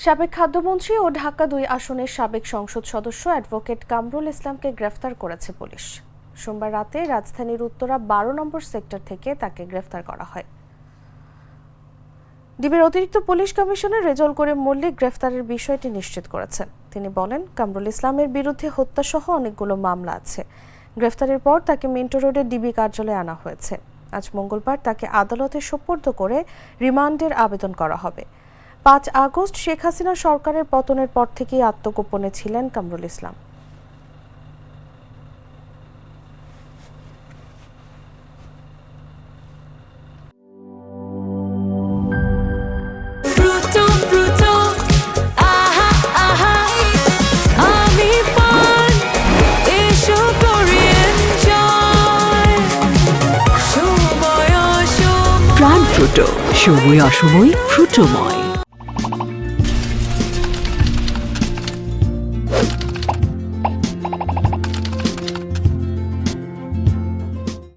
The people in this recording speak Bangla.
সাবেক খাদ্যমন্ত্রী ও ঢাকা-২ আসনের সাবেক সংসদ সদস্য অ্যাডভোকেট কামরুল ইসলামকে গ্রেফতার করেছে পুলিশ। সোমবার রাতে রাজধানীর উত্তরা ১২ নম্বর সেক্টর থেকে তাকে গ্রেফতার করা হয়। ডিবির অতিরিক্ত পুলিশ কমিশনার রেজাউল করিম মল্লিক গ্রেফতারের বিষয়টি নিশ্চিত করেছেন। তিনি বলেন, কামরুল ইসলামের বিরুদ্ধে হত্যাসহ অনেকগুলো মামলা আছে। গ্রেফতারের পর তাকে মিন্টো রোডের ডিবি কার্যালয়ে আনা হয়েছে। আজ মঙ্গলবার তাকে আদালতে সোপর্দ করে রিমান্ডের আবেদন করা হবে। ৫ আগস্ট শেখ হাসিনা সরকারের পতনের পর থেকেই আত্মগোপনে ছিলেন কামরুল ইসলাম। প্রাণ ফ্রুটো, সময় অসময় ফ্রুটোময়।